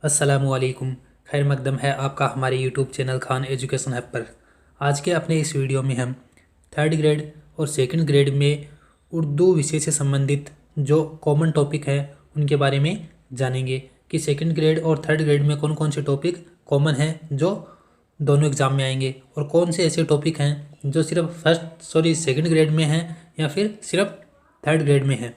अस्सलामुअलैकुम। खैर मकदम है आपका हमारे YouTube channel Khan education hub पर। आज के अपने इस वीडियो में हम थर्ड ग्रेड और सेकंड ग्रेड में उर्दू विषय से संबंधित जो कॉमन टॉपिक है उनके बारे में जानेंगे कि सेकंड ग्रेड और थर्ड ग्रेड में कौन कौन से टॉपिक कॉमन हैं जो दोनों एग्ज़ाम में आएंगे और कौन से ऐसे टॉपिक हैं जो सिर्फ सेकंड ग्रेड में हैं या फिर सिर्फ थर्ड ग्रेड में हैं।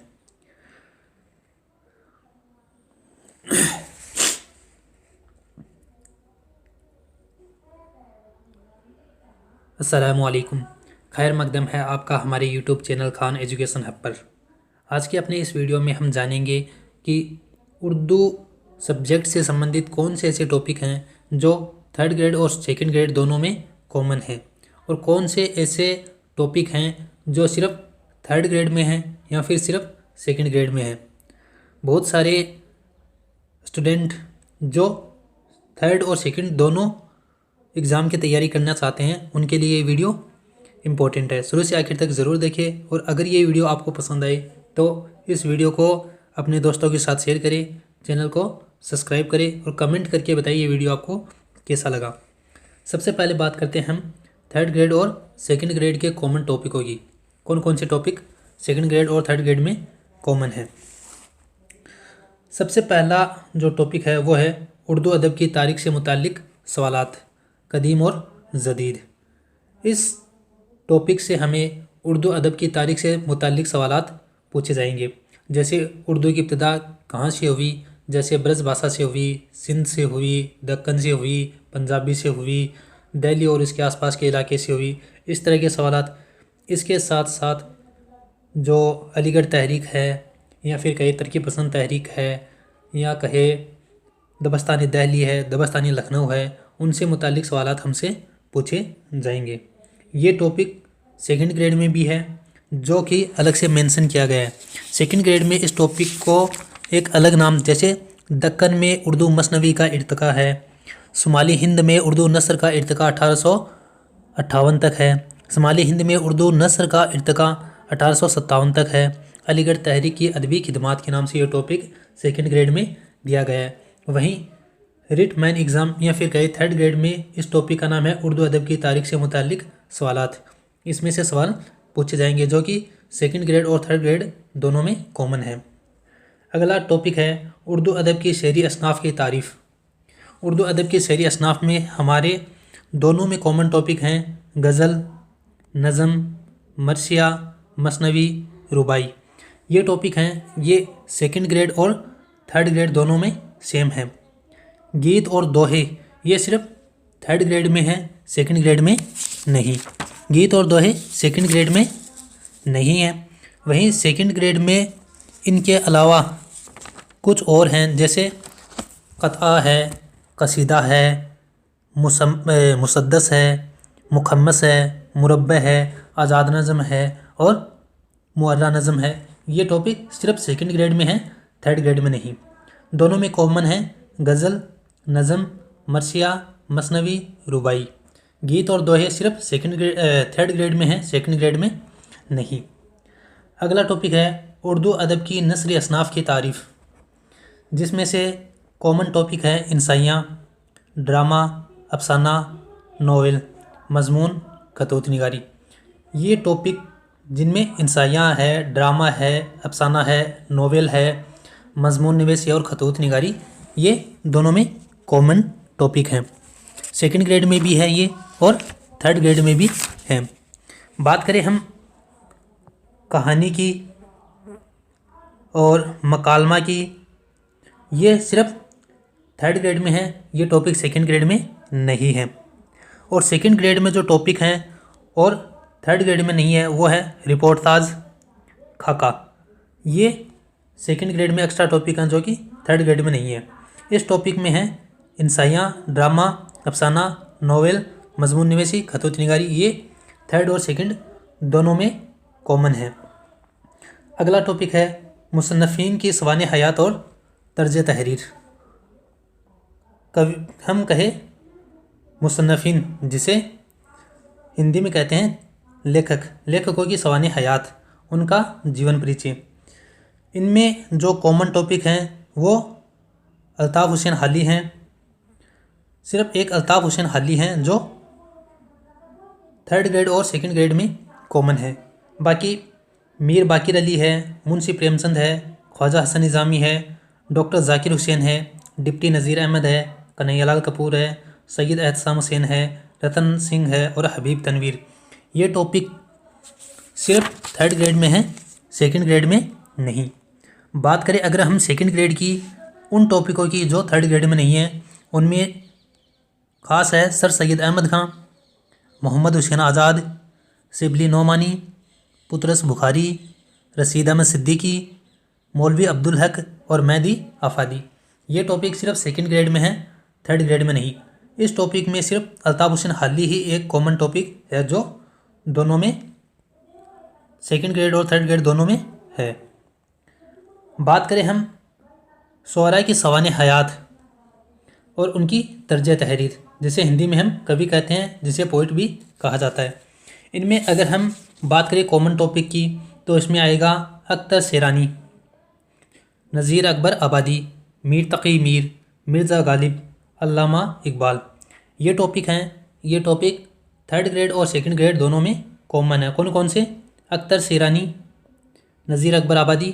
अस्सलामुअलैकुम। खैर मकदम है आपका हमारे YouTube channel Khan education hub पर। आज के अपने इस वीडियो में हम जानेंगे कि उर्दू सब्जेक्ट से संबंधित कौन से ऐसे टॉपिक हैं जो थर्ड ग्रेड और सेकंड ग्रेड दोनों में कॉमन हैं और कौन से ऐसे टॉपिक हैं जो सिर्फ थर्ड ग्रेड में हैं या फिर सिर्फ सेकंड ग्रेड में हैं। बहुत सारे स्टूडेंट जो थर्ड और सेकंड दोनों एग्ज़ाम की तैयारी करना चाहते हैं उनके लिए ये वीडियो इम्पोर्टेंट है। शुरू से आखिर तक ज़रूर देखें और अगर ये वीडियो आपको पसंद आए तो इस वीडियो को अपने दोस्तों के साथ शेयर करें, चैनल को सब्सक्राइब करें और कमेंट करके बताइए ये वीडियो आपको कैसा लगा। सबसे पहले बात करते हैं हम थर्ड ग्रेड और सेकंड ग्रेड के कॉमन टॉपिकों की। कौन कौन से टॉपिक सेकंड ग्रेड और थर्ड ग्रेड में कॉमन है। सबसे पहला जो टॉपिक है वो है उर्दू अदब की तारीख से मुताल्लिक सवालात कदीम और जदीद। इस टॉपिक से हमें उर्दू अदब की तारीख से मुताल्लिक सवालात पूछे जाएंगे, जैसे उर्दू की इब्तिदा कहाँ से हुई, जैसे ब्रज भाषा से हुई, सिंध से हुई, दक्कन से हुई, पंजाबी से हुई, दिल्ली और इसके आसपास के इलाके से हुई, इस तरह के सवालात। इसके साथ साथ जो अलीगढ़ तहरीक है या फिर कहे तरक्की पसंद तहरीक है या कहे दबस्तानी दिल्ली है, दबस्तानी लखनऊ है, उनसे मुतालिक सवालात हमसे पूछे जाएंगे। ये टॉपिक सेकंड ग्रेड में भी है जो कि अलग से मेंशन किया गया है। सेकंड ग्रेड में इस टॉपिक को एक अलग नाम, जैसे दक्कन में उर्दू मसनवी का इर्तिका है, शुमाली हिंद में उर्दू नस्र का इर्तिका 1858 तक है, शुमाली हिंद में उर्दू नस्र का इर्तिका 1857 तक है। अलीगढ़ तहरीक की अदबी खिदमात के नाम से ये टॉपिक सेकंड ग्रेड में दिया गया है। वहीं रिट मैन एग्ज़ाम या फिर कहे थर्ड ग्रेड में इस टॉपिक का नाम है उर्दू अदब की तारीख से मुताल्लिक सवालात। इसमें से सवाल पूछे जाएंगे जो कि सेकंड ग्रेड और थर्ड ग्रेड दोनों में कॉमन है। अगला टॉपिक है उर्दू अदब की शहरी असनाफ़ की तारीफ़। उर्दू अदब की शहरी असनाफ़ में हमारे दोनों में कॉमन टॉपिक हैं गज़ल, नज़म, मरसिया, मसनवी, रुबाई। ये टॉपिक हैं, ये सेकंड ग्रेड और थर्ड ग्रेड दोनों में सेम है। गीत और दोहे ये सिर्फ थर्ड ग्रेड में है, सेकंड ग्रेड में नहीं। गीत और दोहे सेकंड ग्रेड में नहीं है। वहीं सेकंड ग्रेड में इनके अलावा कुछ और हैं, जैसे क़त्आ है, कसीदा है, मुसद्दस है, मुखम्मस है, मुरब्बा है, आज़ाद नज़म है और मुअर्रा नज़म है। ये टॉपिक सिर्फ सेकंड ग्रेड में है, थर्ड ग्रेड में नहीं। दोनों में कॉमन है गज़ल, नज़म, मरसिया, मसनवी, रुबाई। गीत और दोहे सिर्फ थर्ड ग्रेड में है, सेकंड ग्रेड में नहीं। अगला टॉपिक है उर्दू अदब की नस्री असनाफ़ की तारीफ़, जिसमें से कॉमन टॉपिक है इंसाइयाँ, ड्रामा, अफसाना, नोवेल, मजमून, खतूत निगारी। ये टॉपिक जिनमें इंसाइयाँ है, ड्रामा है, अफसाना है, नोवेल है, मजमून निवेसी और खतूत निगारी, ये दोनों में कॉमन टॉपिक हैं। सेकंड ग्रेड में भी है ये और थर्ड ग्रेड में भी है। बात करें हम कहानी की और मकालमा की, ये सिर्फ थर्ड ग्रेड में है, ये टॉपिक सेकंड ग्रेड में नहीं है। और सेकंड ग्रेड में जो टॉपिक हैं और थर्ड ग्रेड में नहीं है वो है रिपोर्टाज, खाका। ये सेकंड ग्रेड में एक्स्ट्रा टॉपिक हैं जो कि थर्ड ग्रेड में नहीं है। इस टॉपिक में है इंसाइयाँ, ड्रामा, अफसाना, नोवेल, मजमून निवेसी, खतूत निगारी, ये थर्ड और सेकंड दोनों में कॉमन है। अगला टॉपिक है मुसन्नफ़ीन की सवाने हयात और तर्ज तहरीर। कवि हम कहे मुसन्नफ़ीन, जिसे हिंदी में कहते हैं लेखक, लेखकों की सवाने हयात, उनका जीवन परिचय। इनमें जो कॉमन टॉपिक हैं वो अल्ताफ़ हुसैन हाली हैं, सिर्फ एक अल्ताफ़ हुसैन हाली हैं जो 3rd ग्रेड और 2nd ग्रेड में कॉमन है। बाकी मीर बाकिर अली है, मुंशी प्रेमचंद है, ख्वाजा हसन निज़ामी है, डॉक्टर जाकिर हुसैन है, डिप्टी नज़ीर अहमद है, कन्हैयालाल कपूर है, सैयद एहतसाम हुसैन है, रतन सिंह है और हबीब तनवीर। ये टॉपिक सिर्फ 3rd ग्रेड में है, 2nd ग्रेड में नहीं। बात करें अगर हम 2nd ग्रेड की, उन टॉपिकों की जो 3rd ग्रेड में नहीं है, उनमें ख़ास है सर सैयद अहमद खां, मोहम्मद हुसैन आज़ाद, सिबली नोमानी, पुतरस बुखारी, रसीद अहमद सिद्दीकी, मौलवी अब्दुल हक और मेहदी आफादी। ये टॉपिक सिर्फ 2nd ग्रेड में है, 3rd ग्रेड में नहीं। इस टॉपिक में सिर्फ अल्ताफ़ हुसैन हाली ही एक कॉमन टॉपिक है जो दोनों में 2nd ग्रेड और 3rd ग्रेड दोनों में है। बात करें हम शुअरा की सवाने हयात और उनकी तर्ज तहरीर, जिसे हिंदी में हम कवि कहते हैं, जिसे पोइट भी कहा जाता है। इनमें अगर हम बात करें कॉमन टॉपिक की तो इसमें आएगा अख्तर शेरानी, नज़ीर अकबर आबादी, मीर तक़ी मीर, मिर्ज़ा गालिब, अल्लामा इकबाल। ये टॉपिक हैं। ये टॉपिक 3rd ग्रेड और 2nd ग्रेड दोनों में कॉमन है। कौन कौन से? अख्तर शेरानी, नज़ीर अकबर आबादी,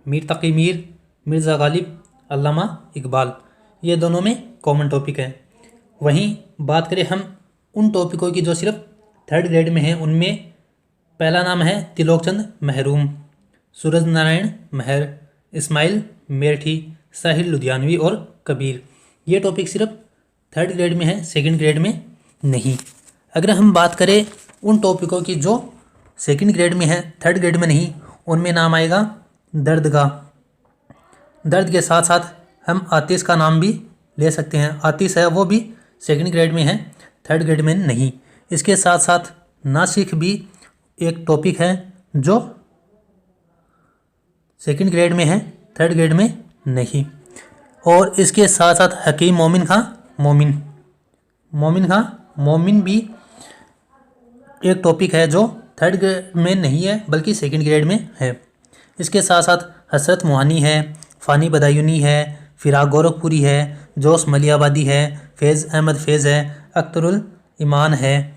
मीर तक़ी मीर, मिर्ज़ा गालिब, अल्लामा इकबाल। ये दोनों में कॉमन टॉपिक है। वहीं बात करें हम उन टॉपिकों की जो सिर्फ 3rd ग्रेड में है, उनमें पहला नाम है तिलोकचंद महरूम, सूरज नारायण महर, इस्माइल मेरठी, साहिल लुधियानवी और कबीर। ये टॉपिक सिर्फ 3rd ग्रेड में है, 2nd ग्रेड में नहीं। अगर हम बात करें उन टॉपिकों की जो 2nd ग्रेड में है, 3rd ग्रेड में नहीं, उनमें नाम आएगा दर्दगाह। दर्द के साथ साथ हम आतिश का नाम भी ले सकते हैं। आतिश है वो भी 2nd ग्रेड में है, 3rd ग्रेड में नहीं। इसके साथ साथ नासिख भी एक टॉपिक है जो 2nd ग्रेड में है, 3rd ग्रेड में नहीं। और इसके साथ साथ हकीम मोमिन खां मोमिन भी एक टॉपिक है जो 3rd ग्रेड में नहीं है बल्कि 2nd ग्रेड में है। इसके साथ साथ हसरत मोहानी है, फ़ानी बदायूनी है, फिराक गोरखपुरी है, जोश मलियाबादी है, फैज़ अहमद फैज़ है, अख्तरुल ईमान है।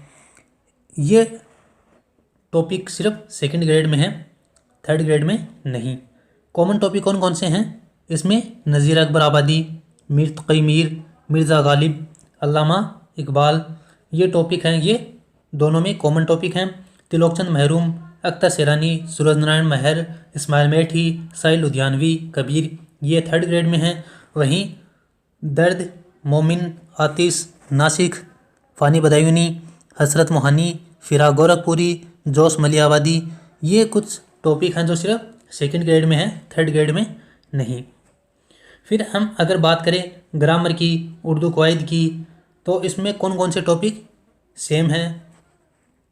ये टॉपिक सिर्फ 2nd ग्रेड में है, 3rd ग्रेड में नहीं। कॉमन टॉपिक कौन कौन से हैं? इसमें नज़ीर अकबर आबादी, मीर तक़ी मीर, मिर्ज़ा गालिब, अल्लामा इकबाल। ये टॉपिक हैं, ये दोनों में कॉमन टॉपिक हैं। तिलोकचंद महरूम, अख्तर शेरानी, सूरज नारायण महर, इस्माइल मेठी, साहिल लुधियानवी, कबीर, ये 3rd ग्रेड में हैं। वहीं दर्द, मोमिन, आतिश, नासिख, फ़ानी बदायूनी, हसरत मोहानी, फिराक गोरखपुरी, जोश मलियाबादी, ये कुछ टॉपिक हैं जो सिर्फ 2nd ग्रेड में है, 3rd ग्रेड में नहीं। फिर हम अगर बात करें ग्रामर की, उर्दू क़वाइद की, तो इसमें कौन कौन से टॉपिक सेम हैं?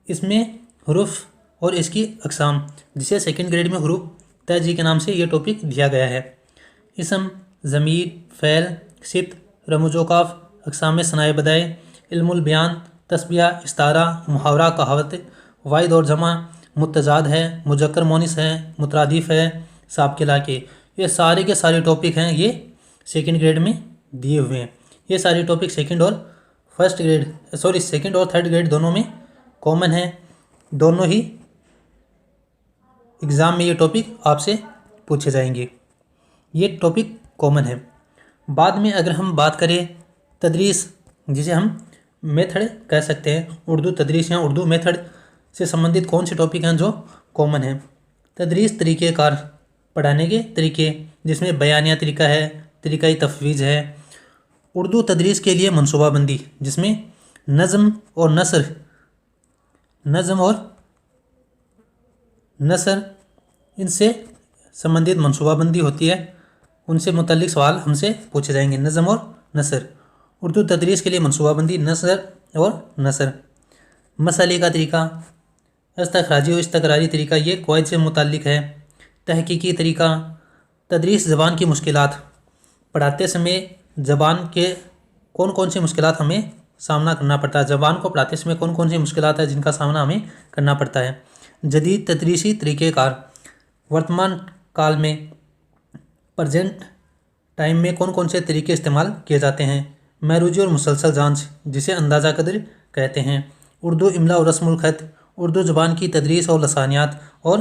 इसमें हुरूफ और इसकी अक़साम, जिसे 2nd ग्रेड में हुरूफ तहजी के नाम से ये टॉपिक दिया गया है। इसम, ज़मीर, फ़ैल, सित, रमूज़-ओ-क़ाफ़, अक़साम सनाए बदाए, इल्मुल बयान, तस्बिया, इस्तारा, मुहावरा, कहावत, वाहिद और जमा, मुतज़ाद है, मुज़क्कर मोनिस है, मुतरादिफ़ है, साब के लाके। ये सारे के सारे टॉपिक हैं, ये 2nd ग्रेड में दिए हुए हैं। ये सारे टॉपिक 2nd और 3rd ग्रेड दोनों में कॉमन है। दोनों ही एग्ज़ाम में ये टॉपिक आपसे पूछे जाएंगे। ये टॉपिक कॉमन है। बाद में अगर हम बात करें तदरीस, जिसे हम मेथड कह सकते हैं, उर्दू तदरीस या उर्दू मेथड से संबंधित कौन से टॉपिक हैं जो कॉमन हैं? तदरीस तरीक़ेकार, पढ़ाने के तरीके, जिसमें बयानिया तरीका है, तरीक़ाई तफवीज़ है। उर्दू तदरीस के लिए मनसूबाबंदी, जिसमें नज़म और नसर इनसे संबंधित मनसूबाबंदी होती है। उनसे मुतल्लिक़ सवाल हमसे पूछे जाएंगे। नज़म और नसर, उर्दू तदरीस के लिए मनसूबाबंदी, नसर। मसले का तरीका, इस्तखराजी और इस्तकरारी तरीका, ये क़वाइद से मुताल्लिक़ है। तहकीकी तरीका, तदरीस ज़बान की मुश्किलात, पढ़ाते समय ज़बान के कौन कौन सी मुश्किलात हमें सामना करना पड़ता है, ज़बान को पढ़ाते समय कौन कौन सी मुश्किलात है जिनका सामना हमें करना पड़ता है। जदीद तदरीसी तरीक़ेकार, वर्तमान काल में प्रेजेंट टाइम में कौन कौन से तरीके इस्तेमाल किए जाते हैं। महरूजी और मुसलसल जांच, जिसे अंदाज़ा कदर कहते हैं। उर्दू इमला और रस्मुल ख़त, उर्दू ज़ुबान की तदरीस और लसानियात। और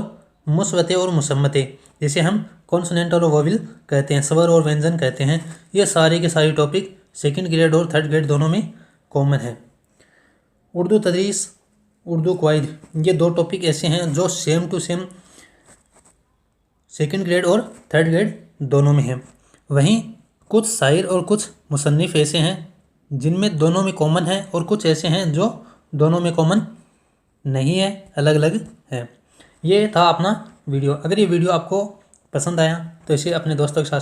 मुसवते और मुसम्मते, जिसे हम कॉन्सोनेंट और वोवेल कहते हैं, स्वर और व्यंजन कहते हैं। ये सारे के सारे टॉपिक सेकंड ग्रेड और थर्ड ग्रेड दोनों में कॉमन है। उर्दू तदरीस, उर्दू कवायद, ये दो टॉपिक ऐसे हैं जो same to same second grade और थर्ड ग्रेड दोनों में हैं। वहीं कुछ शायर और कुछ मुसन्निफ़ ऐसे हैं जिनमें दोनों में कॉमन है, और कुछ ऐसे हैं जो दोनों में कॉमन नहीं है, अलग अलग है। ये था अपना वीडियो। अगर ये वीडियो आपको पसंद आया तो इसे अपने दोस्तों के साथ